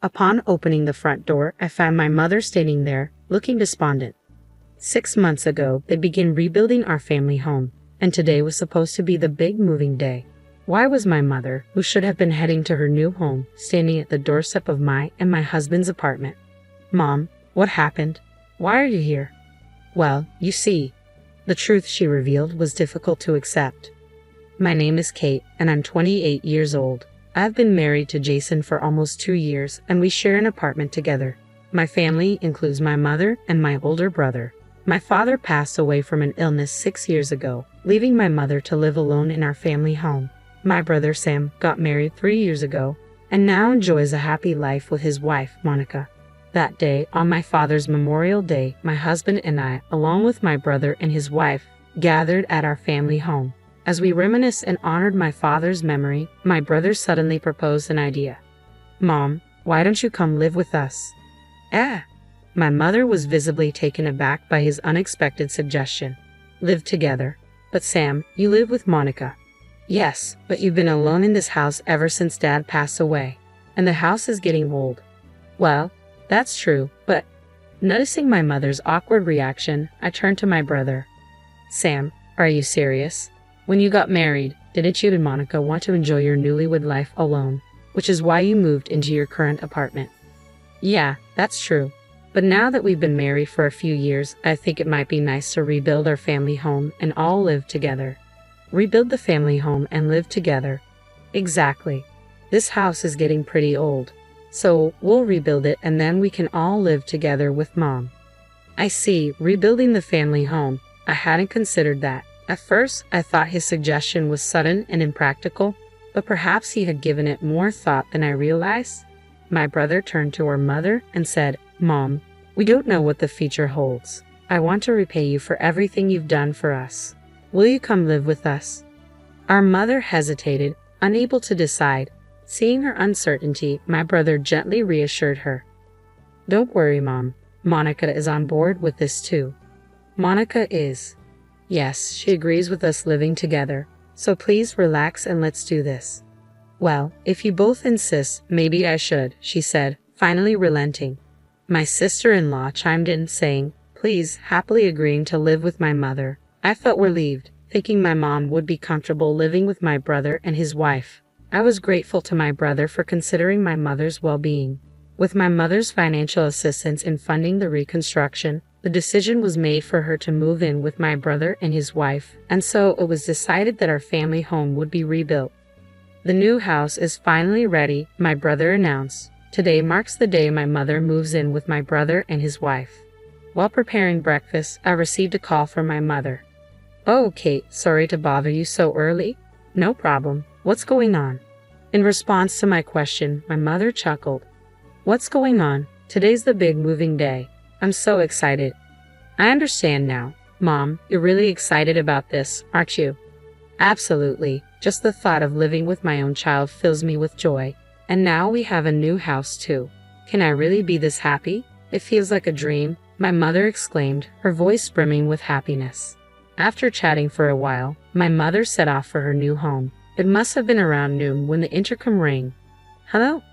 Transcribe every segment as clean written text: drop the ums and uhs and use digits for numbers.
Upon opening the front door, I found my mother standing there, looking despondent. 6 months ago, they began rebuilding our family home, and today was supposed to be the big moving day. Why was my mother, who should have been heading to her new home, standing at the doorstep of my and my husband's apartment? Mom, what happened? Why are you here? Well, you see, the truth she revealed was difficult to accept. My name is Kate, and I'm 28 years old. I've been married to Jason for almost 2 years, and we share an apartment together. My family includes my mother and my older brother. My father passed away from an illness 6 years ago, leaving my mother to live alone in our family home. My brother Sam got married 3 years ago, and now enjoys a happy life with his wife, Monica. That day, on my father's Memorial Day, my husband and I, along with my brother and his wife, gathered at our family home. As we reminisced and honored my father's memory, my brother suddenly proposed an idea. Mom, why don't you come live with us? My mother was visibly taken aback by his unexpected suggestion. Live together. But Sam, you live with Monica. Yes, but you've been alone in this house ever since Dad passed away. And the house is getting old. Well, that's true, but... Noticing my mother's awkward reaction, I turned to my brother. Sam, are you serious? When you got married, didn't you and Monica want to enjoy your newlywed life alone, which is why you moved into your current apartment? Yeah, that's true. But now that we've been married for a few years, I think it might be nice to rebuild our family home and all live together. Rebuild the family home and live together. Exactly. This house is getting pretty old. So we'll rebuild it and then we can all live together with Mom. I see, rebuilding the family home. I hadn't considered that. At first, I thought his suggestion was sudden and impractical, but perhaps he had given it more thought than I realized. My brother turned to our mother and said, Mom, we don't know what the future holds. I want to repay you for everything you've done for us. Will you come live with us? Our mother hesitated, unable to decide. Seeing her uncertainty, my brother gently reassured her. Don't worry, Mom. Monica is on board with this too. Monica is. Yes, she agrees with us living together. So please relax and let's do this. Well, if you both insist, maybe I should, she said, finally relenting. My sister-in-law chimed in, saying, please, happily agreeing to live with my mother. I felt relieved, thinking my mom would be comfortable living with my brother and his wife. I was grateful to my brother for considering my mother's well-being. With my mother's financial assistance in funding the reconstruction, the decision was made for her to move in with my brother and his wife, and so it was decided that our family home would be rebuilt. The new house is finally ready, my brother announced. Today marks the day my mother moves in with my brother and his wife. While preparing breakfast, I received a call from my mother. Oh, Kate, sorry to bother you so early. No problem. What's going on? In response to my question, my mother chuckled. What's going on? Today's the big moving day. I'm so excited. I understand now. Mom, you're really excited about this, aren't you? Absolutely. Just the thought of living with my own child fills me with joy. And now we have a new house too. Can I really be this happy? It feels like a dream, my mother exclaimed, her voice brimming with happiness. After chatting for a while, my mother set off for her new home. It must have been around noon when the intercom rang. Hello?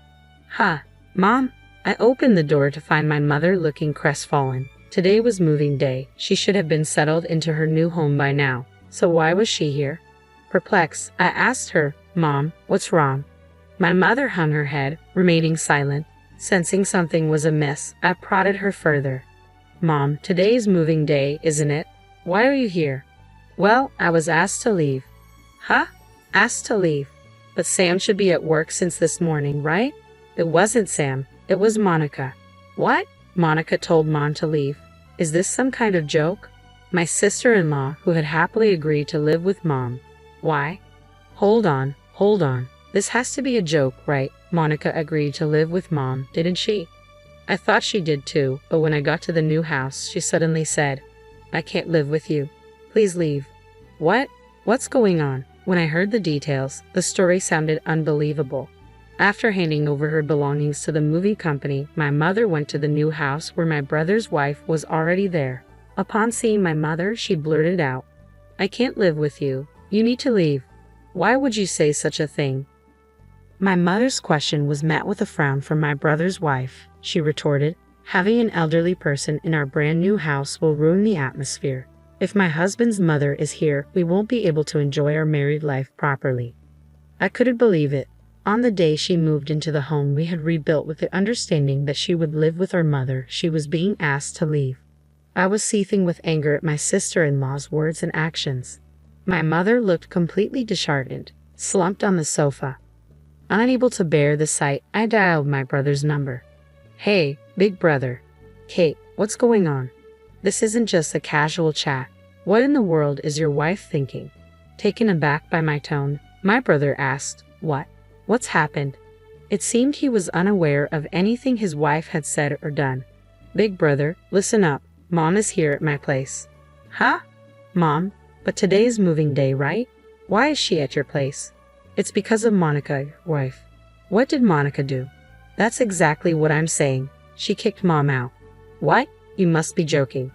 Mom? I opened the door to find my mother looking crestfallen. Today was moving day. She should have been settled into her new home by now. So why was she here? Perplexed, I asked her, Mom, what's wrong? My mother hung her head, remaining silent. Sensing something was amiss, I prodded her further. Mom, today's moving day, isn't it? Why are you here? Well, I was asked to leave. Asked to leave? But Sam should be at work since this morning, right? It wasn't Sam. It was Monica. What? Monica told Mom to leave. Is this some kind of joke? My sister-in-law, who had happily agreed to live with Mom. Why? Hold on. This has to be a joke, right? Monica agreed to live with Mom, didn't she? I thought she did too, but when I got to the new house, she suddenly said, I can't live with you. Please leave. What? What's going on? When I heard the details, the story sounded unbelievable. After handing over her belongings to the movie company, my mother went to the new house where my brother's wife was already there. Upon seeing my mother, she blurted out, I can't live with you. You need to leave. Why would you say such a thing? My mother's question was met with a frown from my brother's wife. She retorted, "Having an elderly person in our brand new house will ruin the atmosphere. If my husband's mother is here, we won't be able to enjoy our married life properly." I couldn't believe it. On the day she moved into the home we had rebuilt with the understanding that she would live with her mother, she was being asked to leave. I was seething with anger at my sister-in-law's words and actions. My mother looked completely disheartened, slumped on the sofa. Unable to bear the sight, I dialed my brother's number. "Hey, big brother." "Kate, what's going on? This isn't just a casual chat. What in the world is your wife thinking?" Taken aback by my tone, my brother asked, What's happened?" It seemed he was unaware of anything his wife had said or done. "Big brother, listen up. Mom is here at my place." "Huh? Mom? But today's moving day, right? Why is she at your place?" "It's because of Monica, your wife." "What did Monica do?" "That's exactly what I'm saying. She kicked Mom out." "What? You must be joking."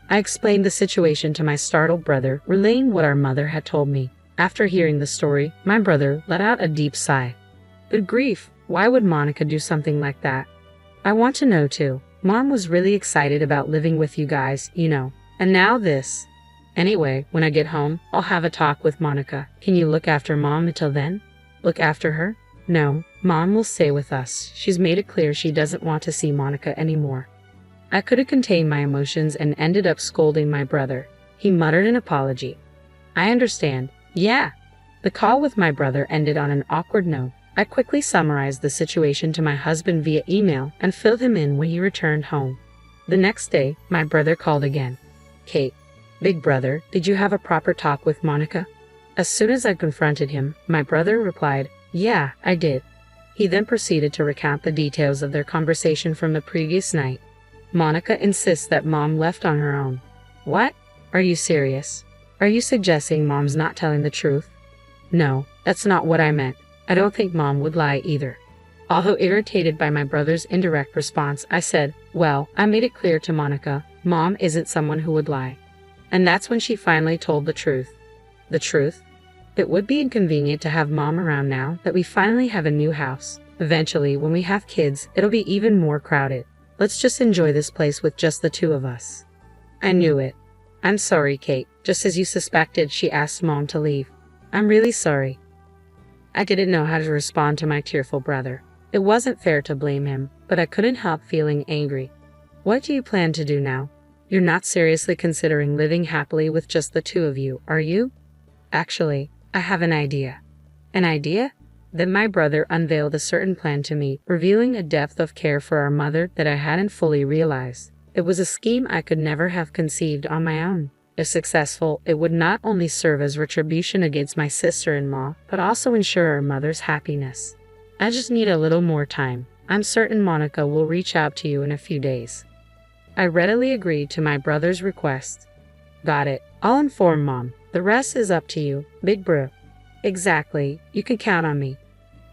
I explained the situation to my startled brother, relaying what our mother had told me. After hearing the story, my brother let out a deep sigh. "Good grief, why would Monica do something like that?" "I want to know too. Mom was really excited about living with you guys, you know. And now this. Anyway, when I get home, I'll have a talk with Monica. Can you look after Mom until then?" "Look after her?" "No, Mom will stay with us. She's made it clear she doesn't want to see Monica anymore." I couldn't contain my emotions and ended up scolding my brother. He muttered an apology. "I understand. Yeah." The call with my brother ended on an awkward note. I quickly summarized the situation to my husband via email and filled him in when he returned home. The next day, my brother called again. "Kate, big brother, did you have a proper talk with Monica?" As soon as I confronted him, my brother replied, "Yeah, I did." He then proceeded to recount the details of their conversation from the previous night. "Monica insists that Mom left on her own." "What? Are you serious? Are you suggesting Mom's not telling the truth?" "No, that's not what I meant. I don't think Mom would lie either." Although irritated by my brother's indirect response, I said, "Well, I made it clear to Monica, Mom isn't someone who would lie." And that's when she finally told the truth. The truth? It would be inconvenient to have Mom around now that we finally have a new house. Eventually, when we have kids, it'll be even more crowded. Let's just enjoy this place with just the two of us. I knew it. "I'm sorry, Kate. Just as you suspected, she asked Mom to leave." "I'm really sorry." I didn't know how to respond to my tearful brother. It wasn't fair to blame him, but I couldn't help feeling angry. "What do you plan to do now? You're not seriously considering living happily with just the two of you, are you?" "Actually, I have an idea." "An idea?" Then my brother unveiled a certain plan to me, revealing a depth of care for our mother that I hadn't fully realized. It was a scheme I could never have conceived on my own. If successful, it would not only serve as retribution against my sister-in-law, but also ensure our mother's happiness. I just need a little more time. I'm certain Monica will reach out to you in a few days. I readily agreed to my brother's request. "Got it. I'll inform Mom. The rest is up to you, big bro." "Exactly. You can count on me."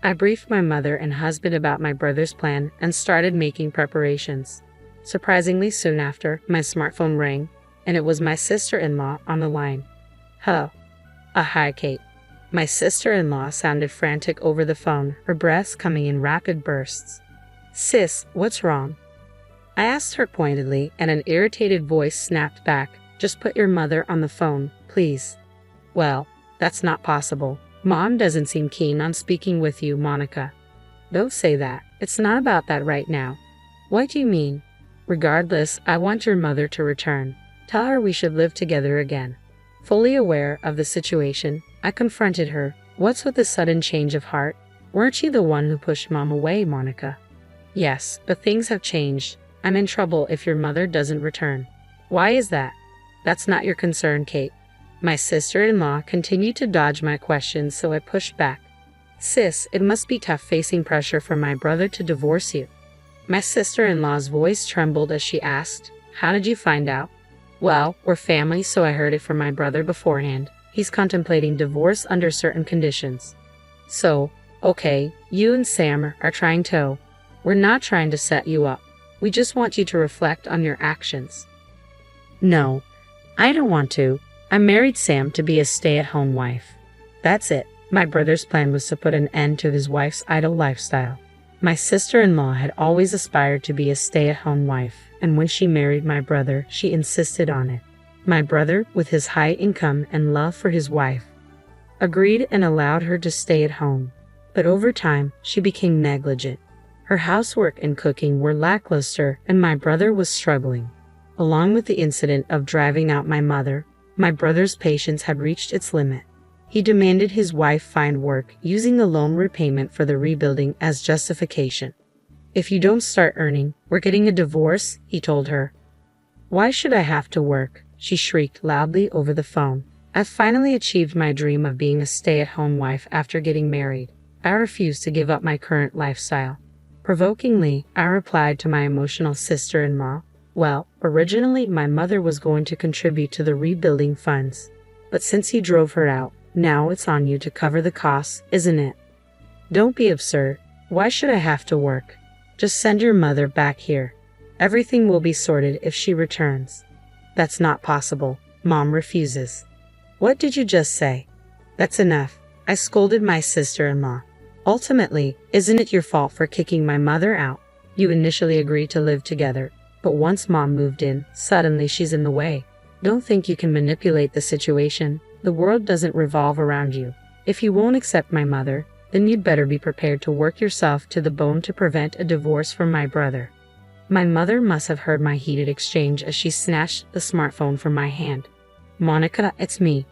I briefed my mother and husband about my brother's plan and started making preparations. Surprisingly soon after, my smartphone rang, and it was my sister-in-law on the line. "Hello." Hi, Kate." My sister-in-law sounded frantic over the phone, her breaths coming in rapid bursts. "Sis, what's wrong?" I asked her pointedly, and an irritated voice snapped back, "Just put your mother on the phone, please." "Well, that's not possible. Mom doesn't seem keen on speaking with you, Monica." "Don't say that. It's not about that right now." "What do you mean?" "Regardless, I want your mother to return. Tell her we should live together again." Fully aware of the situation, I confronted her. "What's with the sudden change of heart? Weren't you the one who pushed Mom away, Monica?" "Yes, but things have changed. I'm in trouble if your mother doesn't return." "Why is that?" "That's not your concern, Kate." My sister-in-law continued to dodge my questions, so I pushed back. "Sis, it must be tough facing pressure from my brother to divorce you." My sister-in-law's voice trembled as she asked, "How did you find out?" "Well, we're family, so I heard it from my brother beforehand. He's contemplating divorce under certain conditions." "So, okay, you and Sam are trying to..." "We're not trying to set you up. We just want you to reflect on your actions." "No, I don't want to. I married Sam to be a stay-at-home wife. That's it. My brother's plan was to put an end to his wife's idle lifestyle. My sister-in-law had always aspired to be a stay-at-home wife, and when she married my brother, she insisted on it. My brother, with his high income and love for his wife, agreed and allowed her to stay at home. But over time, she became negligent. Her housework and cooking were lackluster, and my brother was struggling. Along with the incident of driving out my mother, my brother's patience had reached its limit. He demanded his wife find work, using the loan repayment for the rebuilding as justification. "If you don't start earning, we're getting a divorce," he told her. "Why should I have to work?" she shrieked loudly over the phone. "I've finally achieved my dream of being a stay-at-home wife after getting married. I refuse to give up my current lifestyle." Provokingly, I replied to my emotional sister-in-law, "Well, originally my mother was going to contribute to the rebuilding funds. But since he drove her out, now it's on you to cover the costs, isn't it? Don't be absurd. Why should I have to work? Just send your mother back here. Everything will be sorted if she returns." "That's not possible. Mom refuses." "What did you just say?" "That's enough," I scolded my sister-in-law. "Ultimately, isn't it your fault for kicking my mother out? You initially agreed to live together, but once Mom moved in, suddenly she's in the way. Don't think you can manipulate the situation. The world doesn't revolve around you. If you won't accept my mother, then you'd better be prepared to work yourself to the bone to prevent a divorce from my brother." My mother must have heard my heated exchange as she snatched the smartphone from my hand. "Monica, it's me."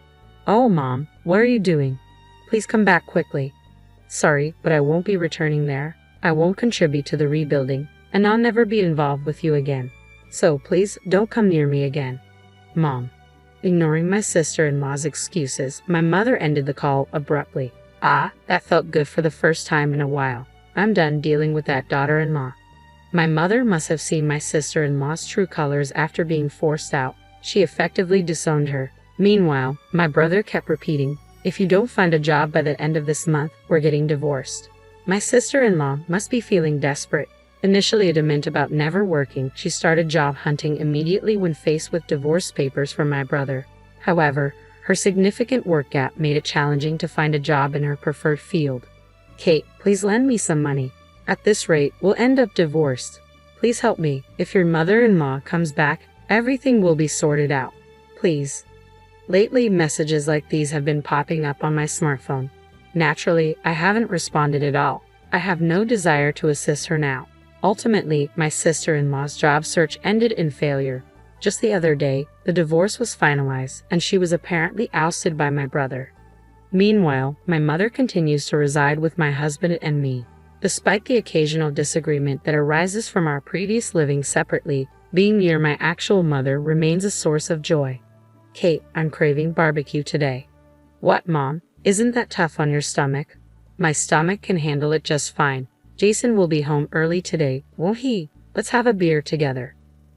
"Oh, Mom, what are you doing? Please come back quickly." "Sorry, but I won't be returning there. I won't contribute to the rebuilding, and I'll never be involved with you again. So please don't come near me again." "Mom." Ignoring my sister-in-law's excuses, my mother ended the call abruptly. That felt good for the first time in a while. I'm done dealing with that daughter-in-law. My mother must have seen my sister-in-law's true colors after being forced out. She effectively disowned her. Meanwhile, my brother kept repeating, "If you don't find a job by the end of this month, we're getting divorced." My sister-in-law must be feeling desperate. Initially adamant about never working, she started job hunting immediately when faced with divorce papers from my brother. However, her significant work gap made it challenging to find a job in her preferred field. "Kate, please lend me some money. At this rate, we'll end up divorced. Please help me. If your mother-in-law comes back, everything will be sorted out. Please." Lately, messages like these have been popping up on my smartphone. Naturally, I haven't responded at all. I have no desire to assist her now. Ultimately, my sister-in-law's job search ended in failure. Just the other day, the divorce was finalized, and she was apparently ousted by my brother. Meanwhile, my mother continues to reside with my husband and me. Despite the occasional disagreement that arises from our previous living separately, being near my actual mother remains a source of joy. "Kate, I'm craving barbecue today." "What, Mom? Isn't that tough on your stomach?" "My stomach can handle it just fine. Jason will be home early today, won't he? Let's have a beer together."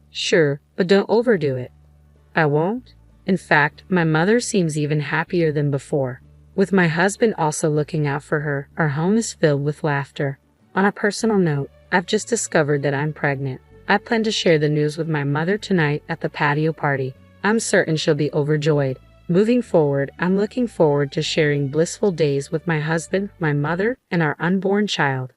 "Sure, but don't overdo it." "I won't." In fact, my mother seems even happier than before. With my husband also looking out for her, our home is filled with laughter. On a personal note, I've just discovered that I'm pregnant. I plan to share the news with my mother tonight at the patio party. I'm certain she'll be overjoyed. Moving forward, I'm looking forward to sharing blissful days with my husband, my mother, and our unborn child.